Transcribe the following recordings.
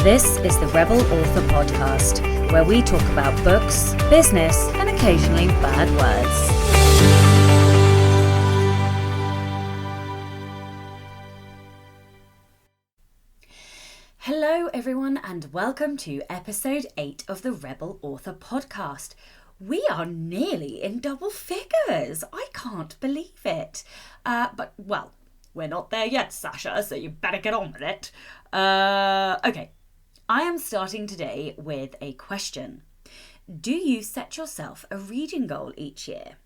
This is the Rebel Author Podcast, where we talk about books, business, and occasionally bad words. Hello everyone, and welcome to episode 8 of the Rebel Author Podcast. We are nearly in double figures. I can't believe it. But we're not there yet, Sasha, so you better get on with it. Okay. I am starting today with a question. Do you set yourself a reading goal each year?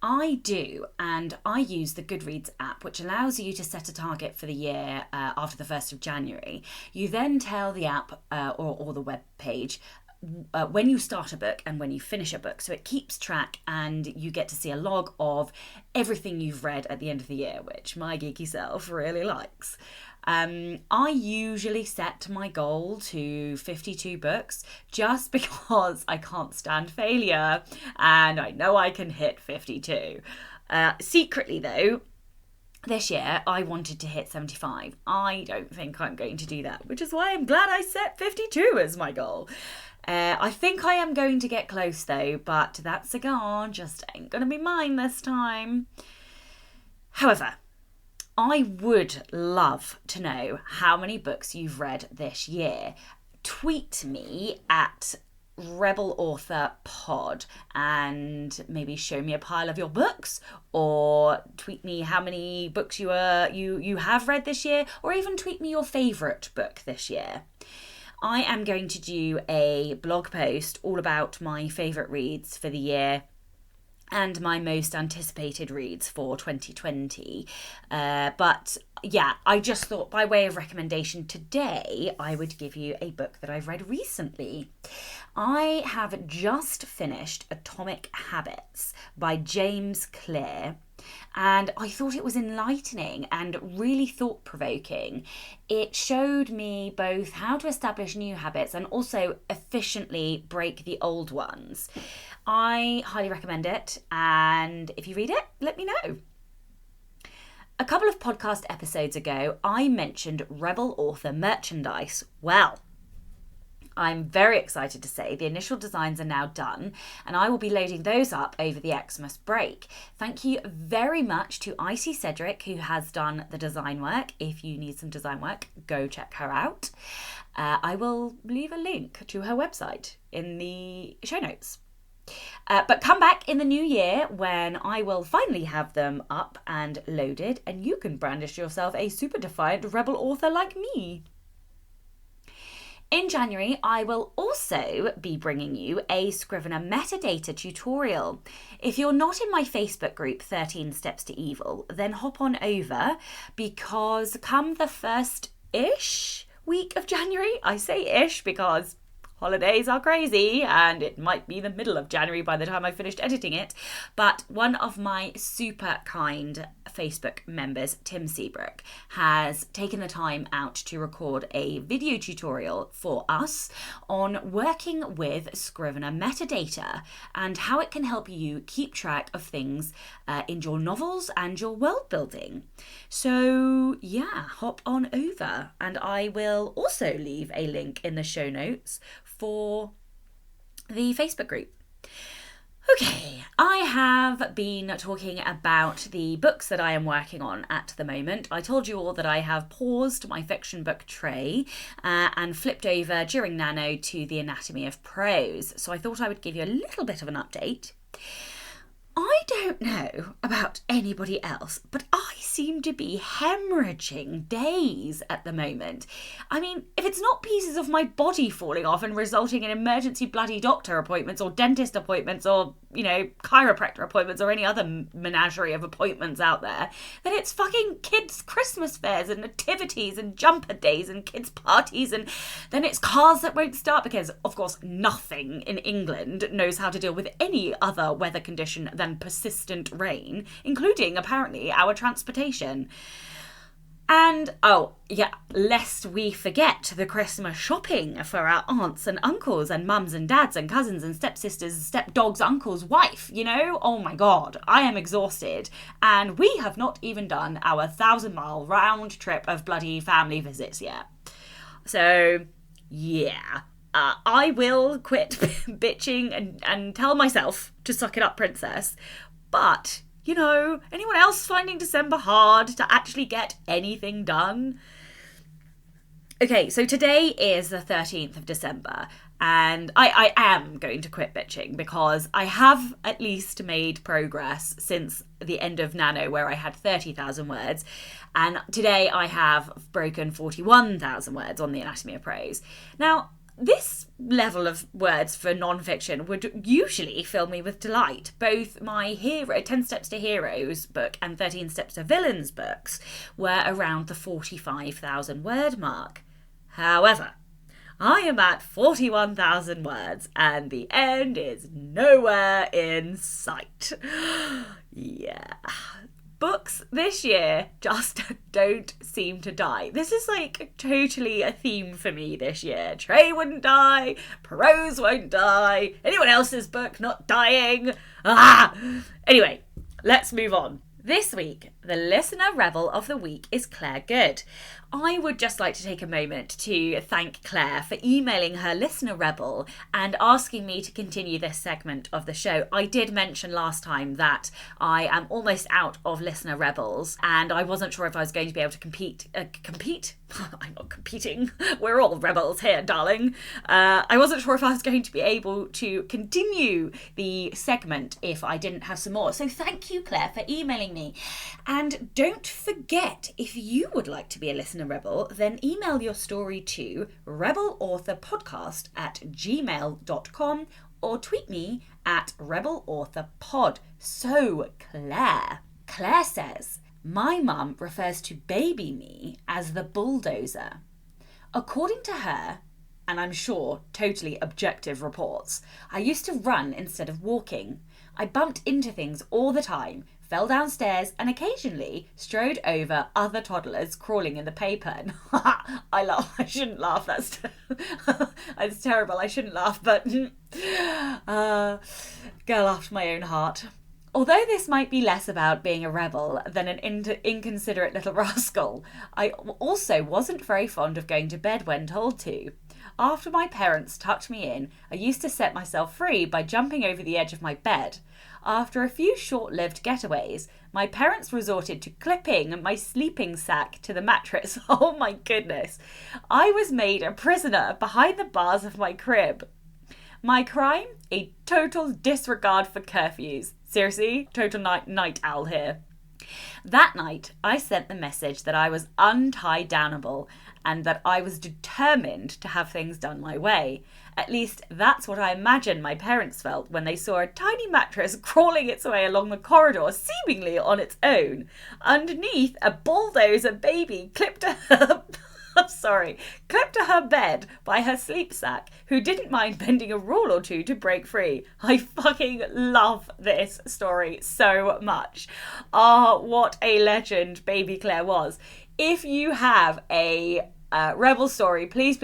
I do, and I use the Goodreads app, which allows you to set a target for the year after the 1st of January. You then tell the app or the web page when you start a book and when you finish a book. So it keeps track and you get to see a log of everything you've read at the end of the year, which my geeky self really likes. I usually set my goal to 52 books just because I can't stand failure and I know I can hit 52. Secretly though, this year I wanted to hit 75. I don't think I'm going to do that, which is why I'm glad I set 52 as my goal. I think I am going to get close though, but that cigar just ain't gonna be mine this time. However, I would love to know how many books you've read this year. Tweet me at Rebel Author Pod and maybe show me a pile of your books, or tweet me how many books you have read this year, or even tweet me your favourite book this year. I am going to do a blog post all about my favourite reads for the year and my most anticipated reads for 2020. But yeah, I just thought by way of recommendation today, I would give you a book that I've read recently. I have just finished Atomic Habits by James Clear, and I thought it was enlightening and really thought-provoking. It showed me both how to establish new habits and also efficiently break the old ones. I highly recommend it, and if you read it, let me know. A couple of podcast episodes ago, I mentioned Rebel Author merchandise. Well, I'm very excited to say the initial designs are now done, and I will be loading those up over the Xmas break. Thank you very much to Icy Cedric, who has done the design work. If you need some design work, go check her out. I will leave a link to her website in the show notes. But come back in the new year when I will finally have them up and loaded, and you can brandish yourself a super defiant rebel author like me. In January, I will also be bringing you a Scrivener metadata tutorial. If you're not in my Facebook group, 13 Steps to Evil, then hop on over, because come the first-ish week of January, I say ish because holidays are crazy and it might be the middle of January by the time I finished editing it, but one of my super kind Facebook members, Tim Seabrook, has taken the time out to record a video tutorial for us on working with Scrivener metadata and how it can help you keep track of things in your novels and your world building. So yeah, hop on over, and I will also leave a link in the show notes for the Facebook group. Okay, I have been talking about the books that I am working on at the moment. I told you all that I have paused my fiction book tray and flipped over during Nano to the Anatomy of Prose. So I thought I would give you a little bit of an update. I don't know about anybody else, but I seem to be hemorrhaging days at the moment. I mean, if it's not pieces of my body falling off and resulting in emergency bloody doctor appointments or dentist appointments or, chiropractor appointments or any other menagerie of appointments out there, then it's fucking kids' Christmas fairs and nativities and jumper days and kids' parties, and then it's cars that won't start because, of course, nothing in England knows how to deal with any other weather condition than persistent rain, including, apparently, our transportation. And, lest we forget the Christmas shopping for our aunts and uncles and mums and dads and cousins and stepsisters, stepdogs, uncle's wife, Oh my God, I am exhausted. And we have not even done our 1,000-mile round trip of bloody family visits yet. So yeah, I will quit bitching and tell myself to suck it up, princess. But, anyone else finding December hard to actually get anything done? Okay, so today is the 13th of December, and I am going to quit bitching because I have at least made progress since the end of Nano, where I had 30,000 words, and today I have broken 41,000 words on the Anatomy of Praise. Now, this level of words for non-fiction would usually fill me with delight. Both my 10 Steps to Heroes book and 13 Steps to Villains books were around the 45,000 word mark. However, I am at 41,000 words and the end is nowhere in sight. Yeah. Books this year just don't seem to die. This is like totally a theme for me this year. Trey wouldn't die, prose won't die, anyone else's book not dying. Anyway, let's move on. This week, the Listener Rebel of the Week is Claire Good. I would just like to take a moment to thank Claire for emailing her Listener Rebel and asking me to continue this segment of the show. I did mention last time that I am almost out of Listener Rebels and I wasn't sure if I was going to be able to compete? I'm not competing. We're all rebels here, darling. I wasn't sure if I was going to be able to continue the segment if I didn't have some more. So thank you, Claire, for emailing me. And don't forget, if you would like to be a Listener Rebel, then email your story to rebelauthorpodcast@gmail.com or tweet me at rebelauthorpod. So, Claire says, my mum refers to baby me as the bulldozer. According to her, and I'm sure totally objective reports, I used to run instead of walking. I bumped into things all the time, fell downstairs and occasionally strode over other toddlers crawling in the paper. I laugh. I shouldn't laugh. That's terrible. I shouldn't laugh, but girl after my own heart. Although this might be less about being a rebel than an inconsiderate little rascal, I also wasn't very fond of going to bed when told to. After my parents tucked me in, I used to set myself free by jumping over the edge of my bed. After a few short-lived getaways, my parents resorted to clipping my sleeping sack to the mattress. Oh my goodness. I was made a prisoner behind the bars of my crib. My crime? A total disregard for curfews. Seriously, total night owl here. That night, I sent the message that I was untie-downable and that I was determined to have things done my way. At least that's what I imagine my parents felt when they saw a tiny mattress crawling its way along the corridor, seemingly on its own. Underneath, a bulldozer baby clipped to her bed by her sleep sack, who didn't mind bending a rule or two to break free. I fucking love this story so much. What a legend baby Claire was. If you have a rebel story, please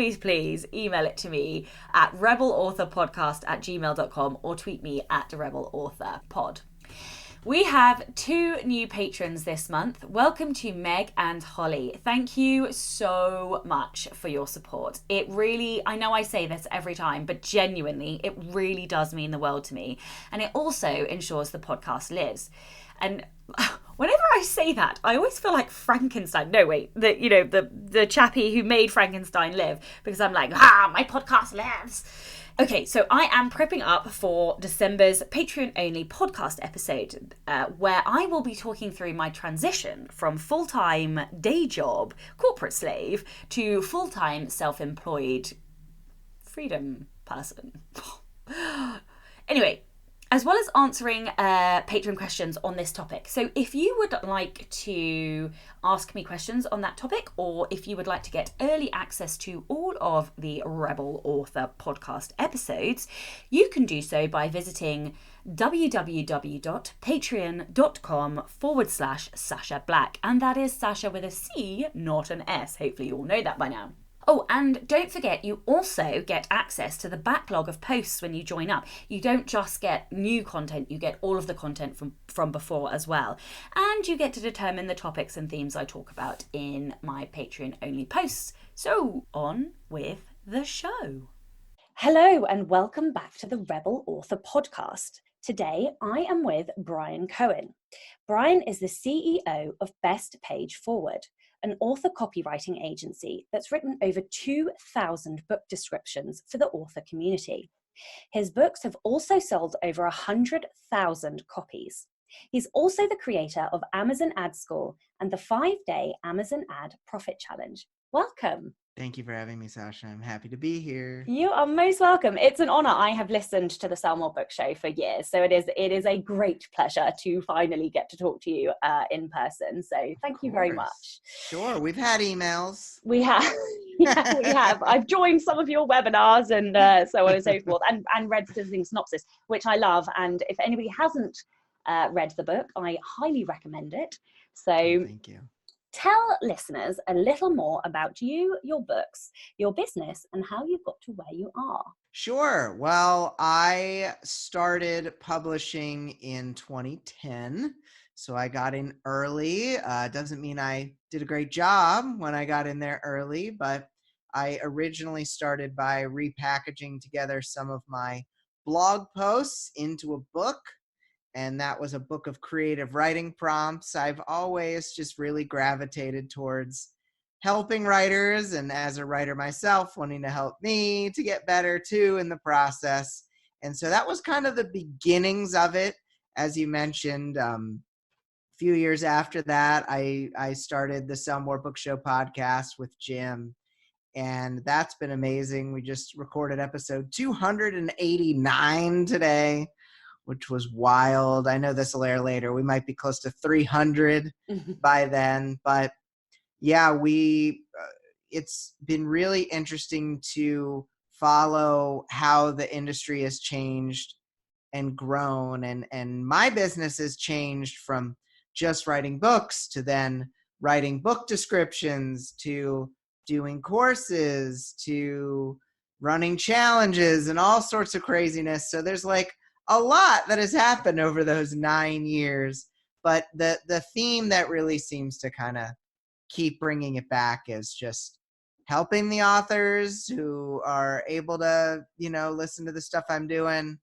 email it to me at rebelauthorpodcast@gmail.com or tweet me at rebelauthorpod. We have 2 new patrons this month. Welcome to Meg and Holly. Thank you so much for your support. It really, I know I say this every time, but genuinely, it really does mean the world to me. And it also ensures the podcast lives. And whenever I say that, I always feel like Frankenstein. No, wait, the chappie who made Frankenstein live, because I'm like, my podcast lives. Okay, so I am prepping up for December's Patreon-only podcast episode, where I will be talking through my transition from full-time day job, corporate slave, to full-time self-employed freedom person. Anyway, as well as answering Patreon questions on this topic. So if you would like to ask me questions on that topic, or if you would like to get early access to all of the Rebel Author podcast episodes, you can do so by visiting www.patreon.com/Sasha Black. And that is Sasha with a C, not an S. Hopefully you all know that by now. Oh, and don't forget, you also get access to the backlog of posts when you join up. You don't just get new content, you get all of the content from before as well. And you get to determine the topics and themes I talk about in my Patreon-only posts. So, on with the show. Hello and welcome back to the Rebel Author Podcast. Today I am with Bryan Cohen. Bryan is the CEO of Best Page Forward, an author copywriting agency that's written over 2,000 book descriptions for the author community. His books have also sold over 100,000 copies. He's also the creator of Amazon Ad School and the 5-day Amazon Ad Profit Challenge. Welcome. Thank you for having me, Sasha. I'm happy to be here. You are most welcome. It's an honor. I have listened to the Sell More Book Show for years, so it is a great pleasure to finally get to talk to you in person. So thank you very much. Sure. We've had emails. We have. Yeah, we have. I've joined some of your webinars and so on and so forth, and read Synopsis, which I love. And if anybody hasn't read the book, I highly recommend it. So thank you. Tell listeners a little more about you, your books, your business, and how you got to where you are. Sure. Well, I started publishing in 2010, so I got in early. Doesn't mean I did a great job when I got in there early, but I originally started by repackaging together some of my blog posts into a book. And that was a book of creative writing prompts. I've always just really gravitated towards helping writers, and as a writer myself, wanting to help me to get better too in the process. And so that was kind of the beginnings of it. As you mentioned, a few years after that, I started the Sell More Book Show podcast with Jim. And that's been amazing. We just recorded episode 289 today, which was wild. I know this will air later. We might be close to 300 by then. But yeah, it's been really interesting to follow how the industry has changed and grown. And my business has changed from just writing books to then writing book descriptions to doing courses to running challenges and all sorts of craziness. So there's like a lot that has happened over those 9 years, but the theme that really seems to kind of keep bringing it back is just helping the authors who are able to, listen to the stuff I'm doing,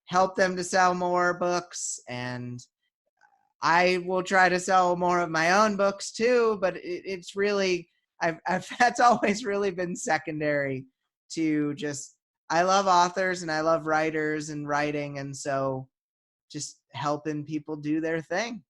help them to sell more books. And I will try to sell more of my own books too, but it's really, that's always really been secondary to just, I love authors and I love writers and writing. And so just helping people do their thing.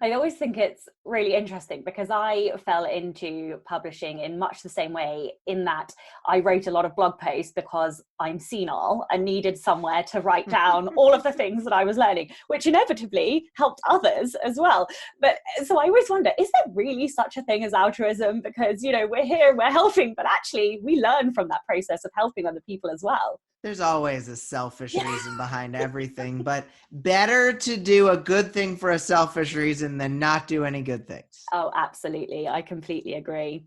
I always think it's really interesting because I fell into publishing in much the same way, in that I wrote a lot of blog posts because I'm senile and needed somewhere to write down all of the things that I was learning, which inevitably helped others as well. But so I always wonder, is there really such a thing as altruism? Because, we're here, we're helping, but actually we learn from that process of helping other people as well. There's always a selfish reason behind everything, but better to do a good thing for a selfish reason than not do any good things. Oh, absolutely. I completely agree.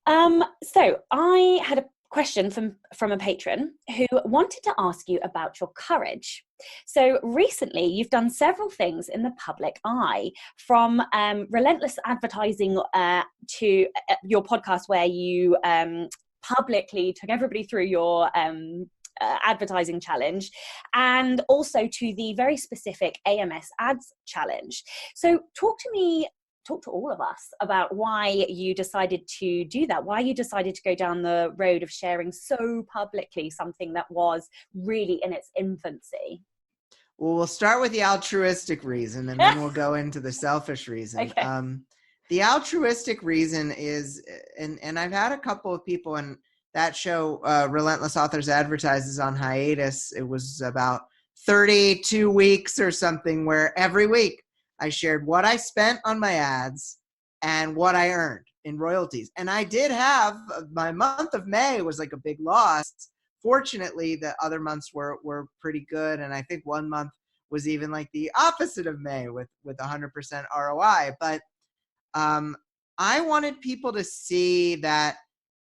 So I had a question from a patron who wanted to ask you about your courage. So recently you've done several things in the public eye, from relentless advertising to your podcast where you publicly took everybody through your advertising challenge, and also to the very specific AMS Ads challenge. So talk to all of us about why you decided to do that, why you decided to go down the road of sharing so publicly something that was really in its infancy. Well, we'll start with the altruistic reason and then we'll go into the selfish reason. Okay. The altruistic reason is, and I've had a couple of people, and that show, Relentless Authors Advertises, on hiatus. It was about 32 weeks or something, where every week I shared what I spent on my ads and what I earned in royalties. And I did have, my month of May was like a big loss. Fortunately, the other months were pretty good. And I think one month was even like the opposite of May with 100% ROI. But I wanted people to see that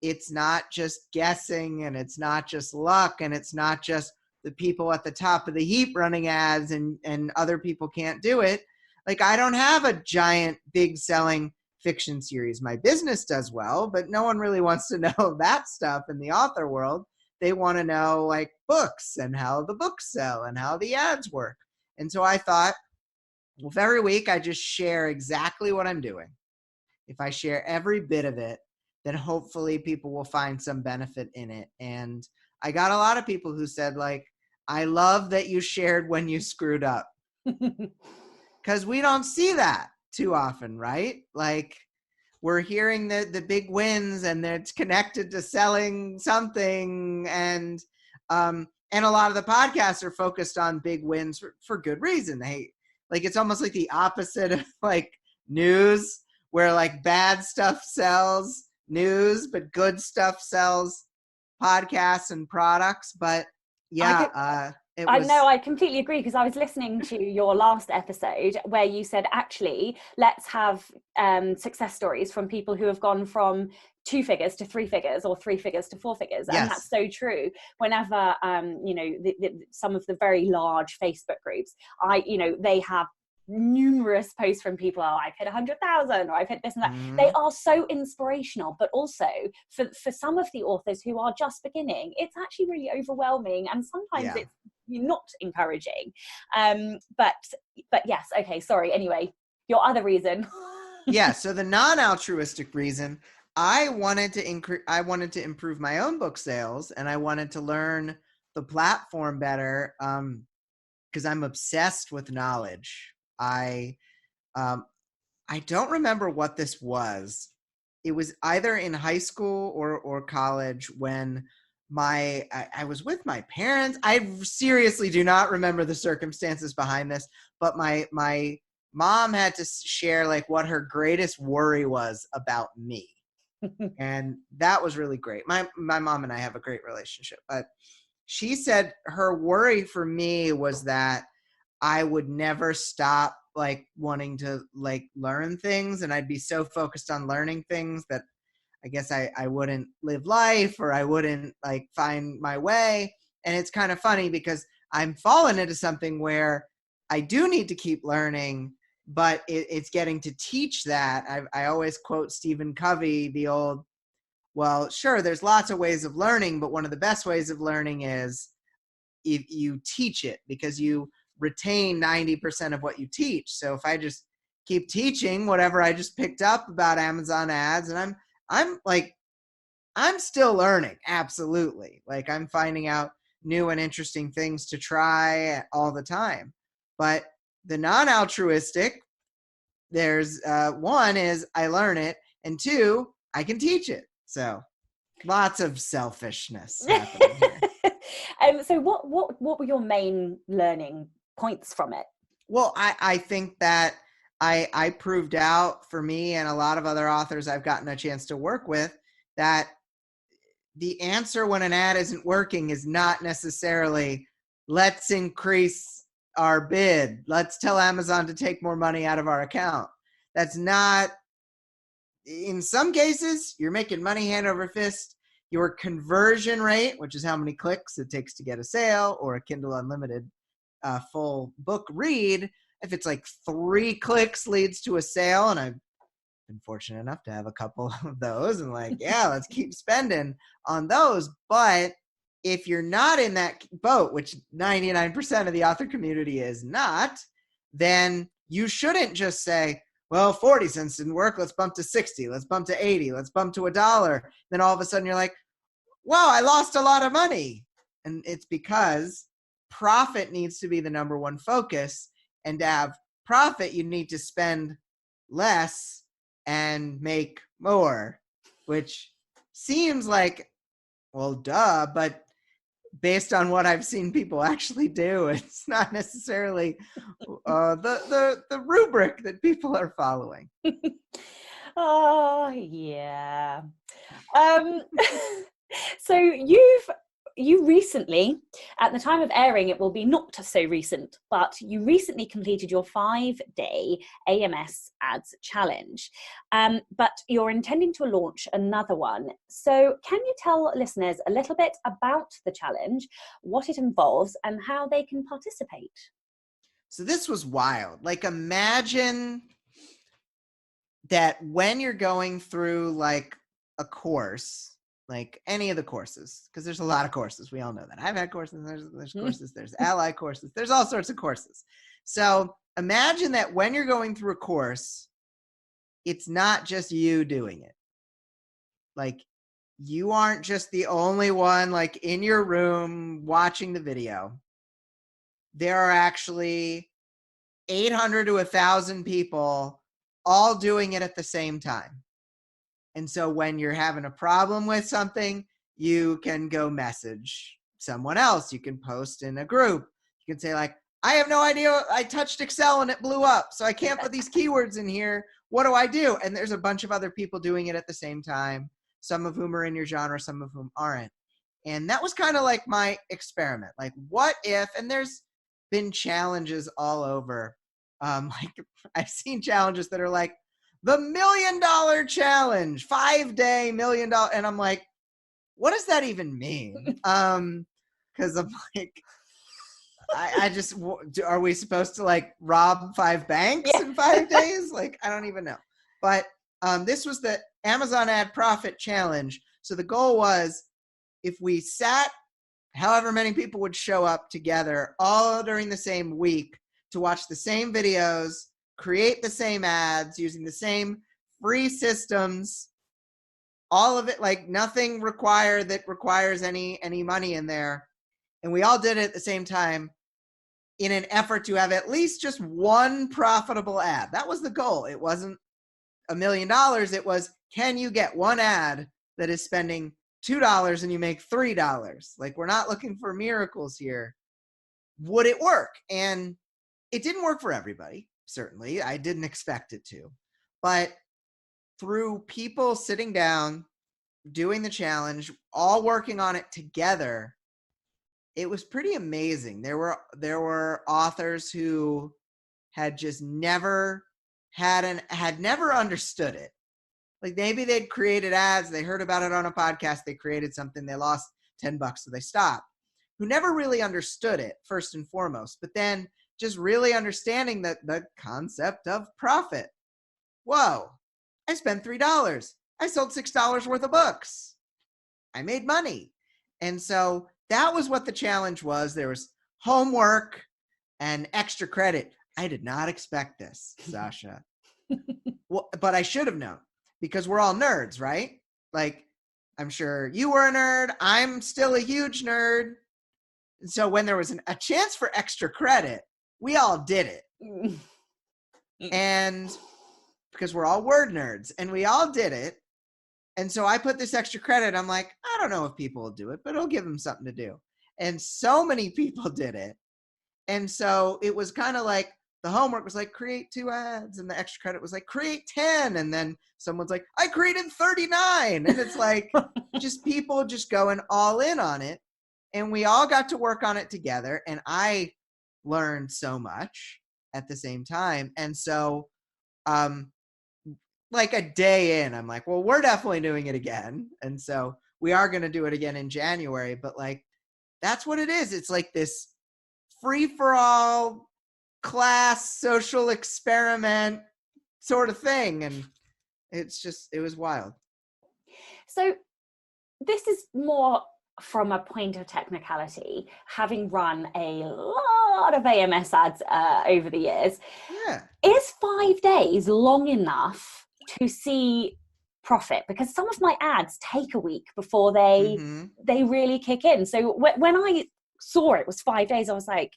it's not just guessing, and it's not just luck, and it's not just the people at the top of the heap running ads and other people can't do it. Like, I don't have a giant, big selling fiction series. My business does well, but no one really wants to know that stuff in the author world. They want to know like books and how the books sell and how the ads work. And so I thought, well, if every week I just share exactly what I'm doing, if I share every bit of it, then hopefully people will find some benefit in it. And I got a lot of people who said like, I love that you shared when you screwed up. Because we don't see that too often, right? Like we're hearing the big wins and it's connected to selling something. And a lot of the podcasts are focused on big wins for good reason. It's almost like the opposite of like news, where like bad stuff sells news, but good stuff sells podcasts and products. But yeah, I completely agree, because I was listening to your last episode where you said, actually, let's have success stories from people who have gone from 2 figures to 3 figures or 3 figures to 4 figures. Yes. And that's so true. Whenever, some of the very large Facebook groups, they have numerous posts from people, I've hit 100,000 or I've hit this and that. Mm-hmm. They are so inspirational, but also for some of the authors who are just beginning, it's actually really overwhelming, and sometimes it's not encouraging. But yes, okay, sorry. Anyway, your other reason. Yeah, so the non-altruistic reason, I wanted to improve my own book sales, and I wanted to learn the platform better, because I'm obsessed with knowledge. I don't remember what this was. It was either in high school or college when I was with my parents. I seriously do not remember the circumstances behind this, but my mom had to share like what her greatest worry was about me. And that was really great. My mom and I have a great relationship, but she said her worry for me was that I would never stop like wanting to like learn things, and I'd be so focused on learning things that I guess I wouldn't live life, or I wouldn't like find my way. And it's kind of funny because I'm fallen into something where I do need to keep learning, but it's getting to teach that. I always quote Stephen Covey, the old, well, sure, there's lots of ways of learning, but one of the best ways of learning is if you teach it, because you retain 90% of what you teach. So if I just keep teaching whatever I just picked up about Amazon ads, and I'm still learning. Absolutely. Like I'm finding out new and interesting things to try all the time. But the non-altruistic, there's one is I learn it, and 2, I can teach it. So lots of selfishness happening here. So what were your main learning points from it? Well, I think that I proved out for me and a lot of other authors I've gotten a chance to work with that the answer when an ad isn't working is not necessarily let's increase our bid. Let's tell Amazon to take more money out of our account. That's not, in some cases, you're making money hand over fist. Your conversion rate, which is how many clicks it takes to get a sale or a Kindle Unlimited full book read, if it's like 3 clicks leads to a sale, and I've been fortunate enough to have a couple of those, and like, yeah, let's keep spending on those. But if you're not in that boat, which 99% of the author community is not, then you shouldn't just say, well, 40 cents didn't work, let's bump to 60, let's bump to 80, let's bump to $1. Then all of a sudden you're like, wow, I lost a lot of money. And it's because profit needs to be the number one focus. And to have profit, you need to spend less and make more, which seems like, well, duh, but based on what I've seen people actually do, it's not necessarily the rubric that people are following. Oh, yeah. So you recently, at the time of airing, it will be not so recent, but you recently completed your 5-day AMS Ads challenge, but you're intending to launch another one. So can you tell listeners a little bit about the challenge, what it involves, and how they can participate? So this was wild. Like, imagine that when you're going through like a course, like any of the courses, because there's a lot of courses. We all know that. I've had courses, there's courses, there's ally courses, there's all sorts of courses. So imagine that when you're going through a course, it's not just you doing it. Like, you aren't just the only one like in your room watching the video. There are actually 800 to 1,000 people all doing it at the same time. And so when you're having a problem with something, you can go message someone else. You can post in a group. You can say like, I have no idea. I touched Excel and it blew up. So I can't put these keywords in here. What do I do? And there's a bunch of other people doing it at the same time, some of whom are in your genre, some of whom aren't. And that was kind of like my experiment. Like, what if, and there's been challenges all over. Like, I've seen challenges that are like, the $1 million challenge, 5-day $1 million. And I'm like, what does that even mean? Because I'm like, I just, are we supposed to like rob 5 banks in 5 days? Like, I don't even know. But this was the Amazon Ad Profit Challenge. So the goal was, if we sat, however many people would show up together all during the same week to watch the same videos, create the same ads using the same free systems, all of it, like nothing requires any money in there. And we all did it at the same time in an effort to have at least just one profitable ad. That was the goal. It wasn't $1 million. It was, can you get one ad that is spending $2 and you make $3? Like, we're not looking for miracles here. Would it work? And it didn't work for everybody. Certainly, I didn't expect it to. But through people sitting down, doing the challenge, all working on it together, it was pretty amazing. There were authors who had just never had never understood it. Like, maybe they'd created ads, they heard about it on a podcast, they created something, they lost $10, so they stopped. Who never really understood it, first and foremost, but then just really understanding the concept of profit. Whoa, I spent $3. I sold $6 worth of books. I made money. And so that was what the challenge was. There was homework and extra credit. I did not expect this, Sasha. Well, but I should have known, because we're all nerds, right? Like, I'm sure you were a nerd. I'm still a huge nerd. And so when there was a chance for extra credit, we all did it. And because we're all word nerds, and we all did it. And so I put this extra credit. I'm like, I don't know if people will do it, but it'll give them something to do. And so many people did it. And so it was kind of like, the homework was like, create 2 ads. And the extra credit was like, create 10. And then someone's like, I created 39. And it's like, just people just going all in on it. And we all got to work on it together. And I learned so much at the same time. And so, like a day in, I'm like, well, we're definitely doing it again. And so we are going to do it again in January. But like, that's what it is. It's like this free-for-all class social experiment sort of thing. And it was wild. So this is more from a point of technicality, having run a lot of AMS ads over the years. Yeah. Is 5 days long enough to see profit? Because some of my ads take a week before they really kick in. So when I saw it was 5 days, I was like,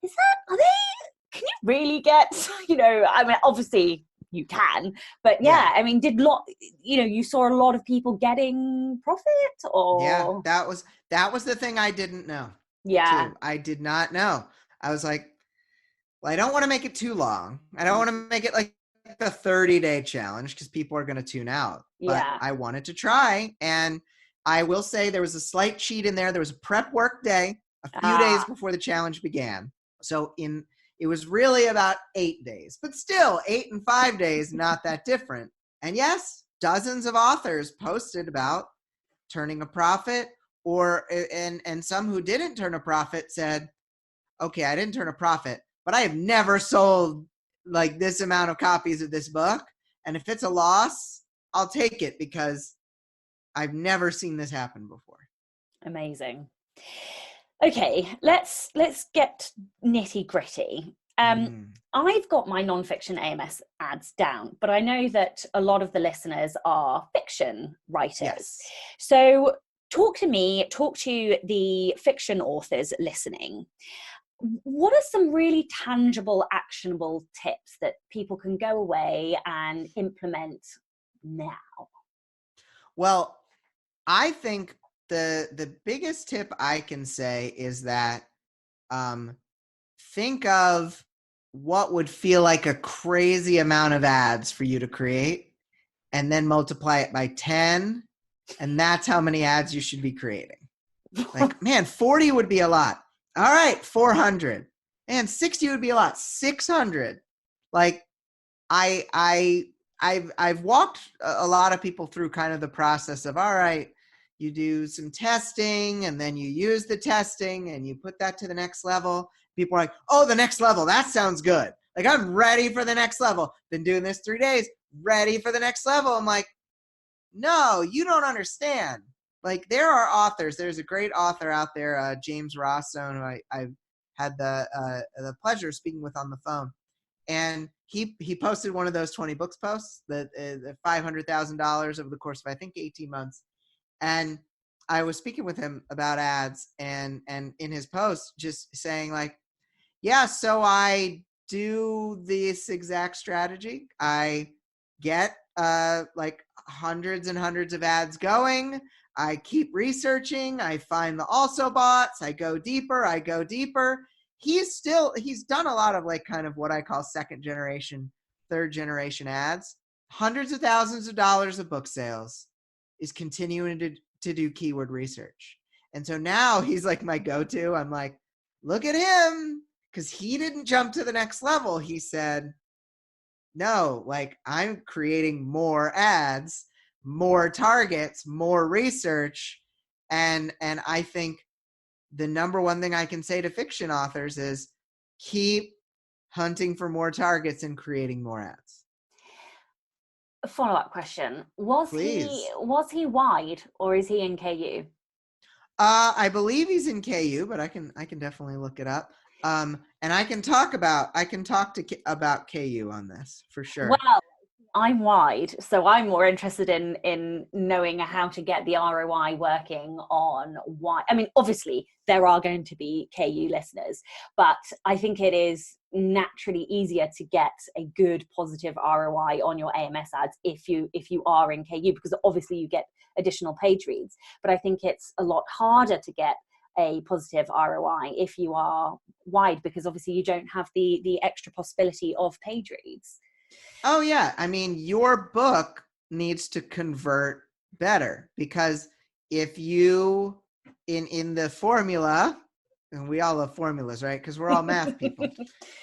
can you really get, I mean, obviously you can, but I mean, you saw a lot of people getting profit, or? Yeah, that was the thing I didn't know. Yeah. Too. I did not know. I was like, well, I don't want to make it too long. I don't want to make it like the 30-day challenge, because people are going to tune out. But I wanted to try. And I will say there was a slight cheat in there. There was a prep work day a few days before the challenge began. So it was really about 8 days, but still 8 and 5 days, not that different. And yes, dozens of authors posted about turning a profit, and some who didn't turn a profit said, okay, I didn't turn a profit, but I have never sold like this amount of copies of this book. And if it's a loss, I'll take it because I've never seen this happen before. Amazing. Okay, let's get nitty gritty. I've got my nonfiction AMS ads down, but I know that a lot of the listeners are fiction writers. Yes. So talk to the fiction authors listening. What are some really tangible, actionable tips that people can go away and implement now? Well, I think the biggest tip I can say is that think of what would feel like a crazy amount of ads for you to create, and then multiply it by 10, and that's how many ads you should be creating. Like, man, 40 would be a lot. All right, 400. Man, 60 would be a lot. 600. Like, I've walked a lot of people through kind of the process of, all right, you do some testing and then you use the testing and you put that to the next level. People are like, oh, the next level, that sounds good. Like, I'm ready for the next level. Been doing this 3 days, ready for the next level. I'm like, no, you don't understand. Like, there are authors. There's a great author out there, James Rossone, who I've had the pleasure of speaking with on the phone. And he posted one of those 20 books posts, the $500,000 over the course of, I think, 18 months. And I was speaking with him about ads, and in his post just saying, like, yeah, so I do this exact strategy. I get like hundreds and hundreds of ads going. I keep researching. I find the also bots. I go deeper. He's done a lot of, like, kind of what I call second generation, third generation ads. Hundreds of thousands of dollars of book sales, is continuing to do keyword research. And so now he's like my go-to. I'm like, look at him, because he didn't jump to the next level. He said, no, like, I'm creating more ads, more targets, more research. And I think the number one thing I can say to fiction authors is keep hunting for more targets and creating more ads. A follow-up question. Was Please. he wide, or is he in KU? I believe he's in KU, but I can definitely look it up. And I can talk about KU on this for sure. Well, I'm wide, so I'm more interested in knowing how to get the ROI working on why. I mean, obviously there are going to be KU listeners, but I think it is naturally easier to get a good positive ROI on your AMS ads if you are in KU, because obviously you get additional page reads. But I think it's a lot harder to get a positive ROI if you are wide, because obviously you don't have the extra possibility of page reads. Oh yeah, I mean, your book needs to convert better, because if you in the formula, and we all love formulas, right? Because we're all math people.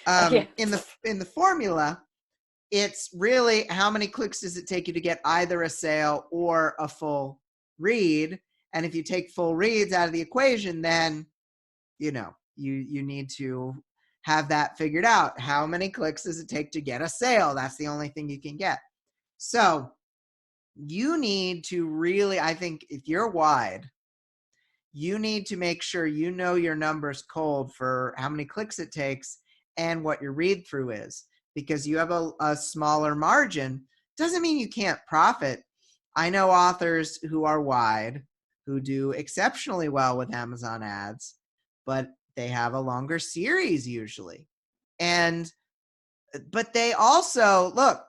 Yeah. In the formula, it's really how many clicks does it take you to get either a sale or a full read. And if you take full reads out of the equation, then you need to have that figured out. How many clicks does it take to get a sale? That's the only thing you can get. So you need to really, I think, if you're wide, you need to make sure you know your numbers cold for how many clicks it takes and what your read through is. Because you have a smaller margin, doesn't mean you can't profit. I know authors who are wide who do exceptionally well with Amazon ads, but they have a longer series usually. But they also, look,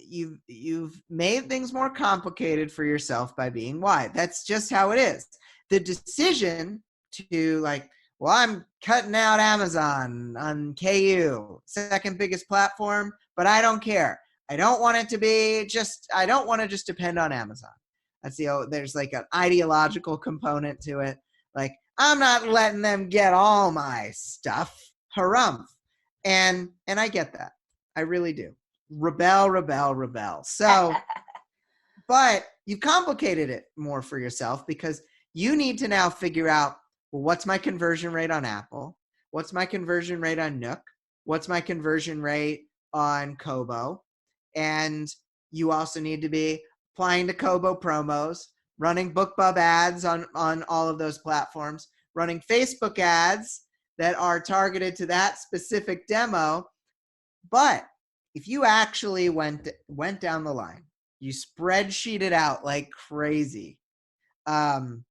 you've made things more complicated for yourself by being wide. That's just how it is. The decision to, like, well, I'm cutting out Amazon on KU, second biggest platform, but I don't care. I don't want it to be I don't want to just depend on Amazon. There's like an ideological component to it. Like, I'm not letting them get all my stuff. Harumph. And I get that. I really do. Rebel. So, but you've complicated it more for yourself, because you need to now figure out, well, what's my conversion rate on Apple? What's my conversion rate on Nook? What's my conversion rate on Kobo? And You also need to be applying to Kobo promos, running BookBub ads on all of those platforms, running Facebook ads that are targeted to that specific demo. But if you actually went down the line, you spreadsheeted out like crazy, and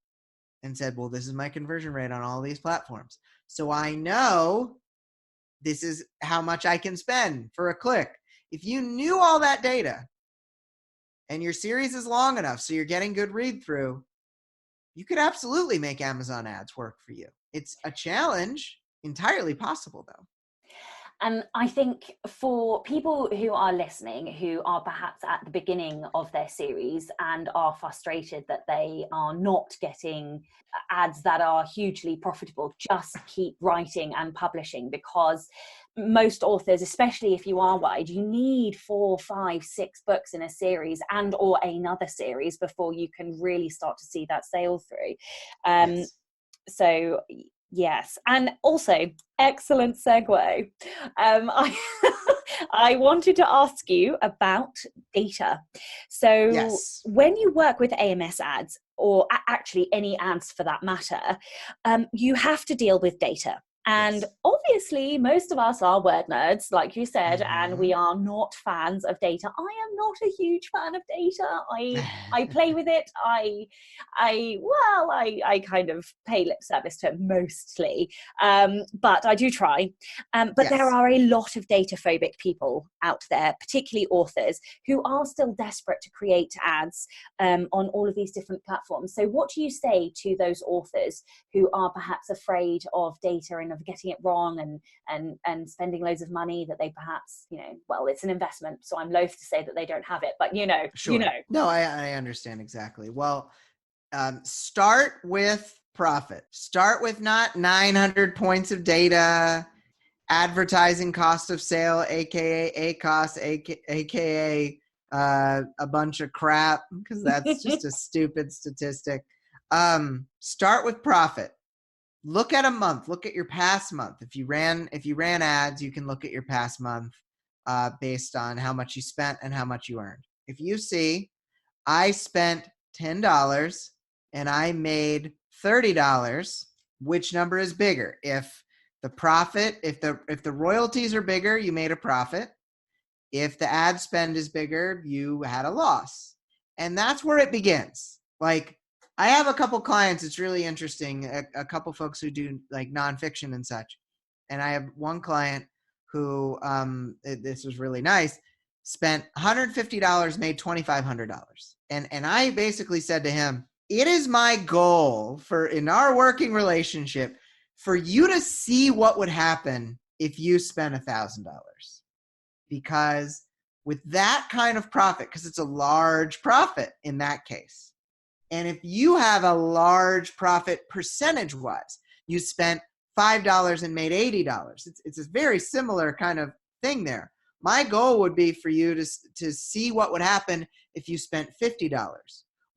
said, well, this is my conversion rate on all these platforms. So I know this is how much I can spend for a click. If you knew all that data and your series is long enough so you're getting good read through, you could absolutely make Amazon ads work for you. It's a challenge, entirely possible though. And I think for people who are listening, who are perhaps at the beginning of their series and are frustrated that they are not getting ads that are hugely profitable, just keep writing and publishing, because most authors, especially if you are wide, you need 4, 5, 6 books in a series and or another series before you can really start to see that sale through. Yes. So yes, and also excellent segue. I wanted to ask you about data. So Yes. when you work with AMS ads, or actually any ads for that matter, you have to deal with data. And Yes. obviously, most of us are word nerds, like you said, Mm-hmm. and we are not fans of data. I am not a huge fan of data. I play with it. I kind of pay lip service to it mostly, but I do try. But Yes. there are a lot of data phobic people out there, particularly authors, who are still desperate to create ads on all of these different platforms. So what do you say to those authors who are perhaps afraid of data and of getting it wrong and spending loads of money that they perhaps, well, it's an investment, so I'm loath to say that they don't have it, but Sure. No, I understand exactly. Well, start with profit. Start with not 900 points of data, advertising cost of sale, aka ACOS, aka a bunch of crap, because that's just a stupid statistic. Start with profit. Look at a month. Look at your past month. If you ran ads, you can look at your past month based on how much you spent and how much you earned. If you see, I spent $10 and I made $30, which number is bigger? If the profit, if the royalties are bigger, you made a profit. If the ad spend is bigger, you had a loss. And that's where it begins. Like, I have a couple clients, it's really interesting, a couple folks who do like nonfiction and such. And I have one client who, this was really nice, spent $150, made $2,500. And I basically said to him, it is my goal in our working relationship for you to see what would happen if you spent $1,000. Because with that kind of profit, because it's a large profit in that case, and if you have a large profit percentage-wise, you spent $5 and made $80. It's a very similar kind of thing there. My goal would be for you to see what would happen if you spent $50.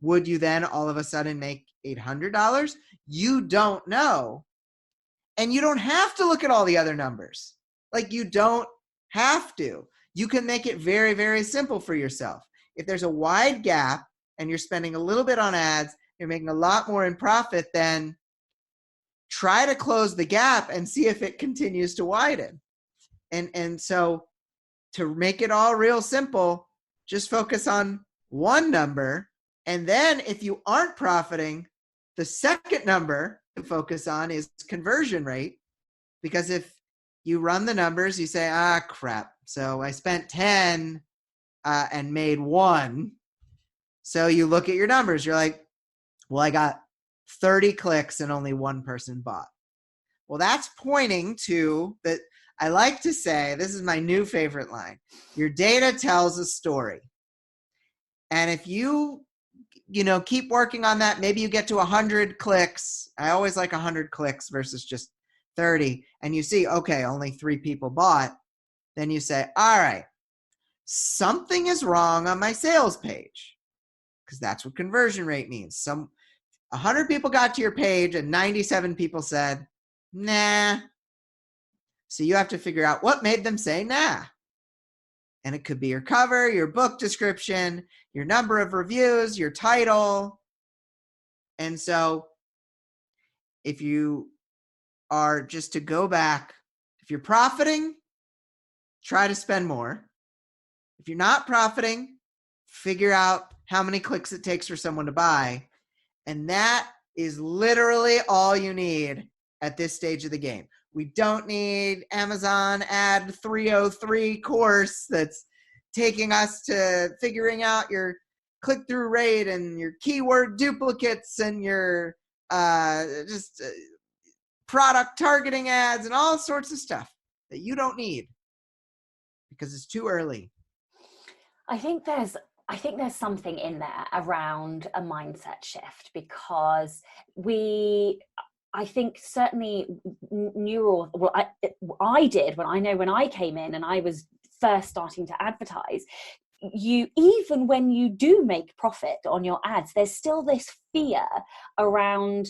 Would you then all of a sudden make $800? You don't know. And you don't have to look at all the other numbers. Like, you don't have to. You can make it very, very simple for yourself. If there's a wide gap and you're spending a little bit on ads, you're making a lot more in profit, then try to close the gap and see if it continues to widen. And so to make it all real simple, just focus on one number. And then if you aren't profiting, the second number to focus on is conversion rate. Because if you run the numbers, you say, crap. So I spent 10 and made 1. So you look at your numbers. You're like, well, I got 30 clicks and only 1 person bought. Well, that's pointing to that. I like to say, this is my new favorite line, your data tells a story. And if you keep working on that, maybe you get to 100 clicks. I always like 100 clicks versus just 30. And you see, okay, only 3 people bought. Then you say, all right, something is wrong on my sales page. Because that's what conversion rate means. 100 people got to your page and 97 people said, nah. So you have to figure out what made them say nah. And it could be your cover, your book description, your number of reviews, your title. And so if you are, just to go back, if you're profiting, try to spend more. If you're not profiting, figure out how many clicks it takes for someone to buy. And that is literally all you need at this stage of the game. We don't need Amazon Ad 303 course that's taking us to figuring out your click-through rate and your keyword duplicates and your product targeting ads and all sorts of stuff that you don't need because it's too early. I think there's something in there around a mindset shift, because I think certainly I did when I came in and I was first starting to advertise. Even when you do make profit on your ads, there's still this fear around,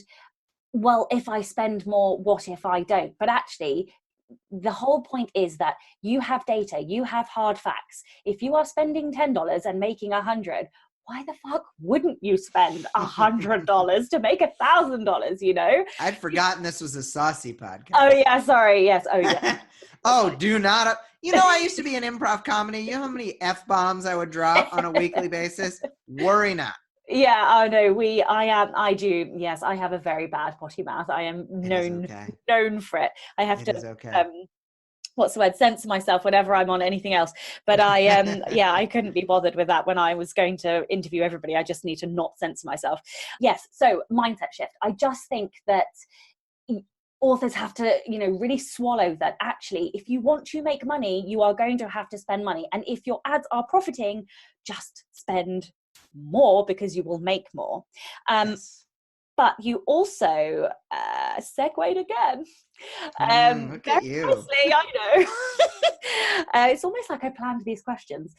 well, if I spend more, what if I don't? But actually, the whole point is that you have data, you have hard facts. If you are spending $10 and making $100, why the fuck wouldn't you spend $100 to make $1,000? You know? I'd forgotten this was a saucy podcast. Oh yeah, sorry. Yes. Oh yeah. Oh, do not. I used to be in improv comedy. You know how many F-bombs I would drop on a weekly basis? Worry not. Yeah, I know. I do. Yes, I have a very bad potty mouth. I am known for it. I have to, what's the word? Censor myself whenever I'm on anything else. But I couldn't be bothered with that when I was going to interview everybody. I just need to not censor myself. Yes. So mindset shift. I just think that authors have to, really swallow that actually, if you want to make money, you are going to have to spend money. And if your ads are profiting, just spend more because you will make more. Yes. But you also segued again. Look at you. Nicely, I know. It's almost like I planned these questions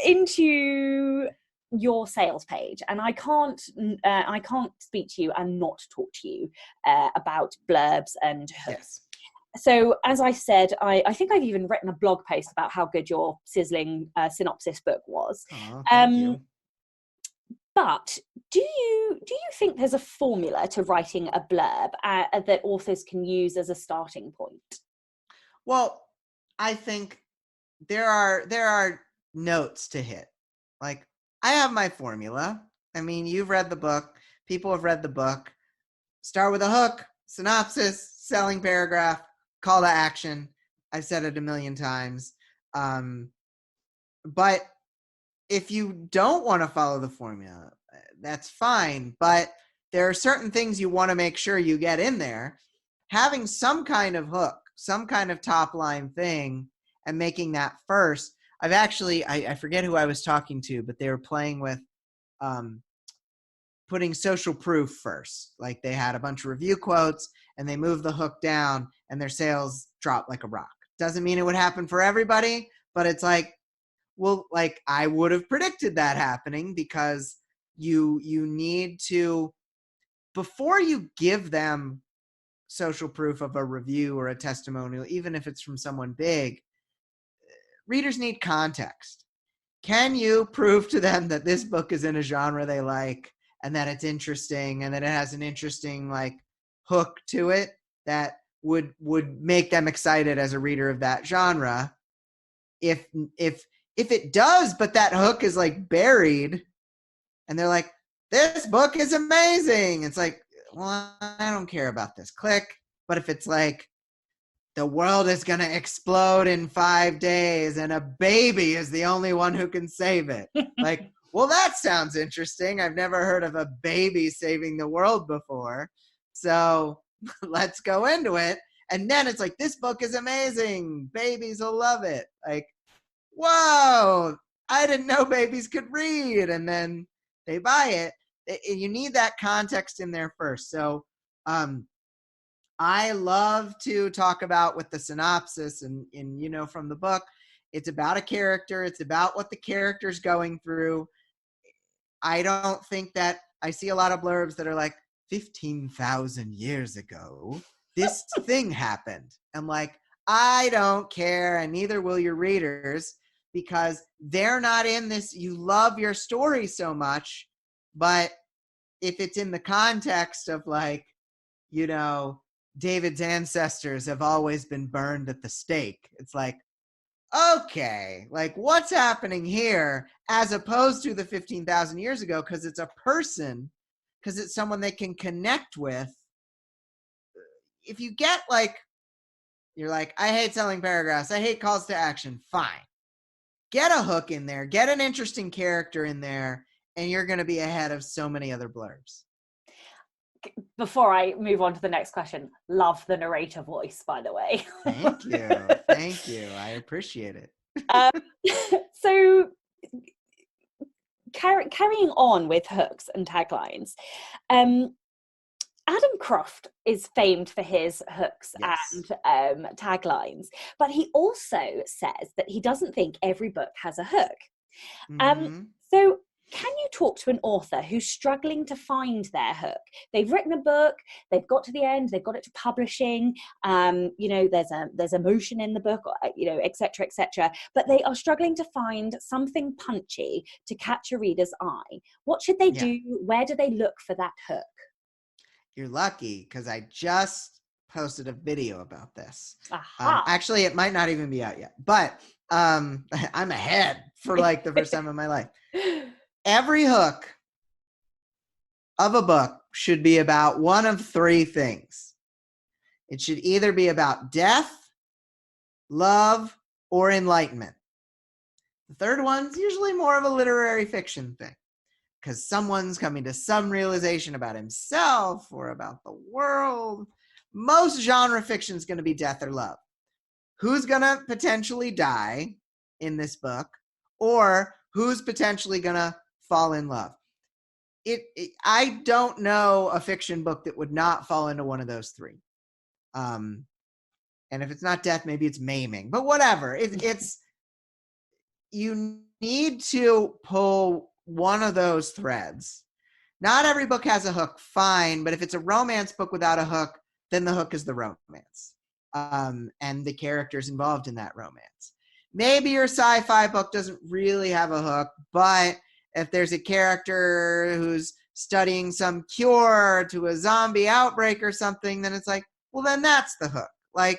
into your sales page, and I can't speak to you and not talk to you about blurbs and hooks. Yes. So as I said, I think I've even written a blog post about how good your sizzling synopsis book was. Oh, thank you. But do you think there's a formula to writing a blurb that authors can use as a starting point? Well, I think there are notes to hit. Like, I have my formula. I mean, you've read the book. People have read the book. Start with a hook, synopsis, selling paragraph, call to action. I've said it a million times. But if you don't want to follow the formula, that's fine. But there are certain things you want to make sure you get in there. Having some kind of hook, some kind of top line thing, and making that first. I've actually, I forget who I was talking to, but they were playing with putting social proof first. Like, they had a bunch of review quotes and they moved the hook down and their sales dropped like a rock. Doesn't mean it would happen for everybody, but it's like, well, like, I would have predicted that happening, because you need to, before you give them social proof of a review or a testimonial, even if it's from someone big, readers need context. Can you prove to them that this book is in a genre they like, and that it's interesting, and that it has an interesting hook to it that would make them excited as a reader of that genre? If it does, but that hook is buried, and they're like, this book is amazing, it's like, well, I don't care about this. Click. But if it's like, the world is going to explode in 5 days and a baby is the only one who can save it. Well, that sounds interesting. I've never heard of a baby saving the world before. So let's go into it. And then it's like, this book is amazing. Babies will love it. Whoa, I didn't know babies could read. And then they buy it. You need that context in there first. So I love to talk about with the synopsis and from the book, it's about a character. It's about what the character's going through. I don't think that I see a lot of blurbs that are like, 15,000 years ago, this thing happened. I'm like, I don't care, and neither will your readers, because they're not in this. You love your story so much, but if it's in the context of like, you know, David's ancestors have always been burned at the stake, it's like, okay, like what's happening here, as opposed to the 15,000 years ago, because it's a person, because it's someone they can connect with. If you get like, you're like, I hate selling paragraphs, I hate calls to action, fine. Get a hook in there, get an interesting character in there, and you're going to be ahead of so many other blurbs. Before I move on to the next question, love the narrator voice, by the way. Thank you. Thank you. I appreciate it. So carrying on with hooks and taglines, Adam Croft is famed for his hooks and taglines, but he also says that he doesn't think every book has a hook. So can you talk to an author who's struggling to find their hook? They've written a book, they've got to the end, they've got it to publishing, you know, there's emotion in the book, you know, et cetera, but they are struggling to find something punchy to catch a reader's eye. What should they do? Where do they look for that hook? You're lucky, because I just posted a video about this. Aha. Actually, it might not even be out yet, but I'm ahead for like the first time in my life. Every hook of a book should be about one of three things. It should either be about death, love, or enlightenment. The third one's usually more of a literary fiction thing, because someone's coming to some realization about himself or about the world. Most genre fiction is going to be death or love. Who's going to potentially die in this book, or who's potentially going to fall in love? I don't know a fiction book that would not fall into one of those three. And if it's not death, maybe it's maiming, but whatever. It's you need to pull one of those threads. Not every book has a hook, fine, but if it's a romance book without a hook, then the hook is the romance, and the characters involved in that romance. Maybe your sci-fi book doesn't really have a hook, but if there's a character who's studying some cure to a zombie outbreak or something, then it's like, well, then that's the hook. Like,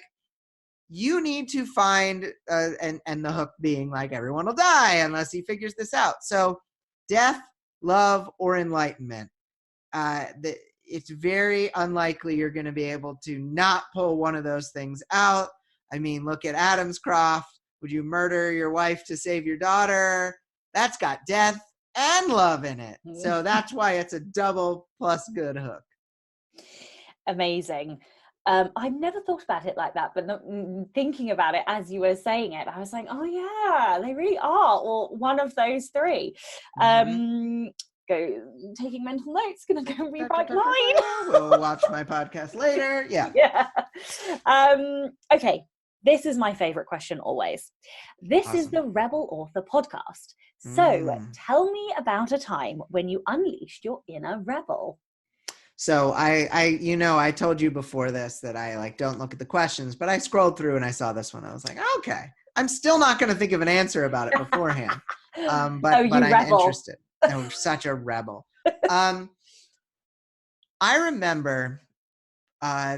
you need to find, and the hook being like, everyone will die unless he figures this out. So death, love, or enlightenment. It's very unlikely you're going to be able to not pull one of those things out. I mean, look at Adam's Croft. Would you murder your wife to save your daughter? That's got death and love in it. So that's why it's a double plus good hook. Amazing. I've never thought about it like that, but thinking about it as you were saying it, I was like, oh yeah, they really are, or one of those three. Go taking mental notes, gonna go and rewrite mine. We'll watch my podcast later. Yeah. Okay, this is my favorite question always. This Awesome. is the Rebel Author podcast. So tell me about a time when you unleashed your inner rebel. So I told you before this that I like don't look at the questions, but I scrolled through and I saw this one. I was like, okay, I'm still not going to think of an answer about it beforehand. But I'm interested. I'm such a rebel. I remember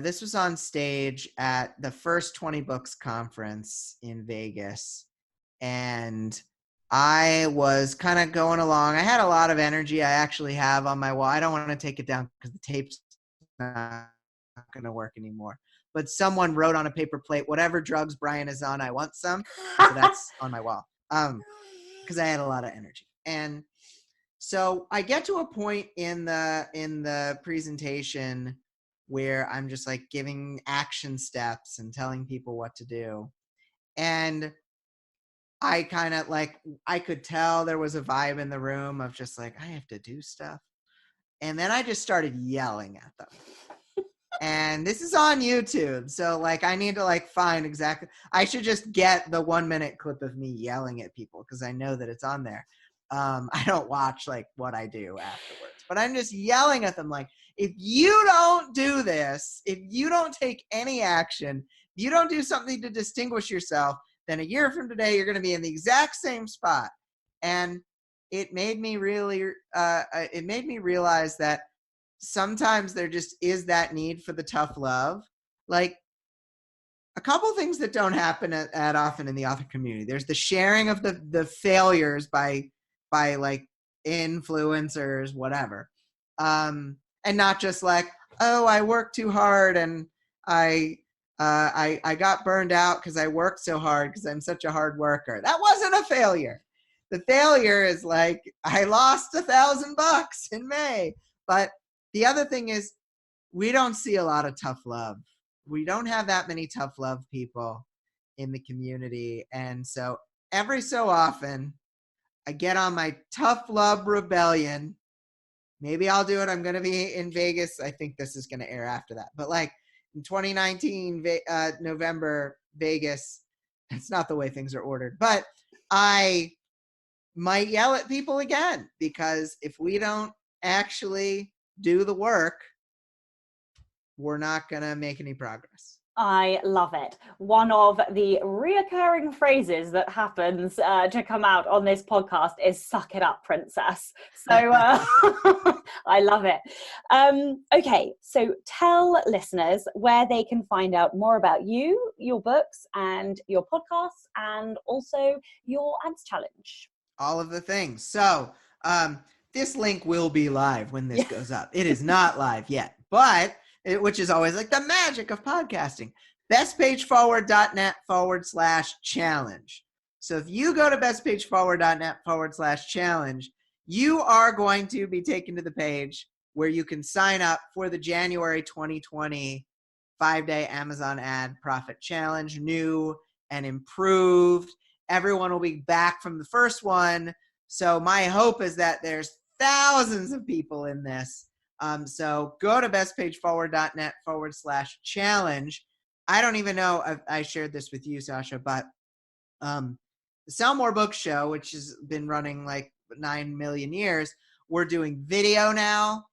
this was on stage at the first 20 Books conference in Vegas, and I was kind of going along. I had a lot of energy. I actually have on my wall. I don't want to take it down because the tape's not going to work anymore. But someone wrote on a paper plate, whatever drugs Bryan is on, I want some. So that's on my wall because I had a lot of energy. And so I get to a point in the presentation where I'm just like giving action steps and telling people what to do. And I kind of like, I could tell there was a vibe in the room of just like, I have to do stuff. And then I just started yelling at them. And this is on YouTube. So like, I need to like find exactly, I should just get the 1 minute clip of me yelling at people because I know that it's on there. I don't watch like what I do afterwards, but I'm just yelling at them like, if you don't do this, if you don't take any action, If you don't do something to distinguish yourself, then a year from today, you're going to be in the exact same spot. And it made me realize that sometimes there just is that need for the tough love. Like, a couple things that don't happen at often in the author community. There's the sharing of the failures by like influencers, whatever. And not just like, oh, I worked too hard and I got burned out because I worked so hard because I'm such a hard worker. That wasn't a failure. The failure is like, I lost $1,000 in May. But the other thing is, we don't see a lot of tough love. We don't have that many tough love people in the community. And so every so often, I get on my tough love rebellion. Maybe I'll do it. I'm going to be in Vegas. I think this is going to air after that. But like in 2019, November, Vegas, it's not the way things are ordered. But I might yell at people again, because if we don't actually do the work, we're not going to make any progress. I love it. One of the reoccurring phrases that happens to come out on this podcast is "suck it up, princess." So I love it. Okay, so tell listeners where they can find out more about you, your books, and your podcasts, and also your ads challenge. All of the things. So this link will be live when this goes up. It is not live yet, but which is always like the magic of podcasting. bestpageforward.net/challenge. So if you go to bestpageforward.net/challenge, you are going to be taken to the page where you can sign up for the January 2020 5-day Amazon ad profit challenge, new and improved. Everyone will be back from the first one. So my hope is that there's thousands of people in this. So go to bestpageforward.net/challenge. I don't even know if I shared this with you, Sasha, but the Sell More Books show, which has been running like 9 million years, we're doing video now.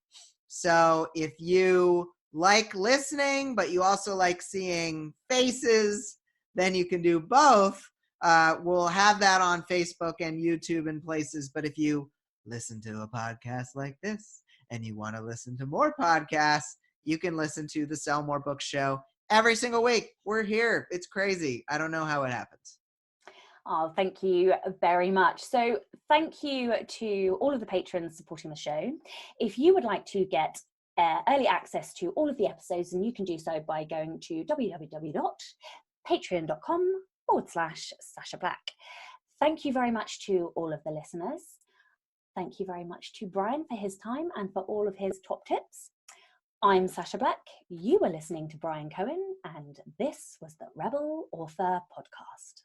So if you like listening, but you also like seeing faces, then you can do both. We'll have that on Facebook and YouTube and places. But if you listen to a podcast like this and you want to listen to more podcasts, you can listen to the Sell More Books show every single week. We're here. It's crazy. I don't know how it happens. Oh, thank you very much. So thank you to all of the patrons supporting the show. If you would like to get early access to all of the episodes, then you can do so by going to www.patreon.com/Sasha Black. Thank you very much to all of the listeners. Thank you very much to Bryan for his time and for all of his top tips. I'm Sasha Black. You were listening to Bryan Cohen, and this was the Rebel Author Podcast.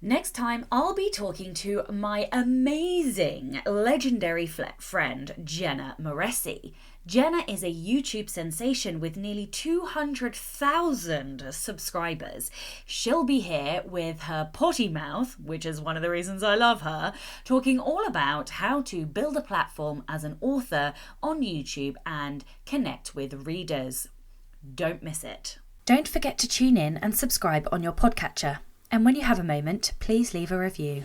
Next time, I'll be talking to my amazing, legendary friend, Jenna Moresi. Jenna is a YouTube sensation with nearly 200,000 subscribers. She'll be here with her potty mouth, which is one of the reasons I love her, talking all about how to build a platform as an author on YouTube and connect with readers. Don't miss it. Don't forget to tune in and subscribe on your podcatcher. And when you have a moment, please leave a review.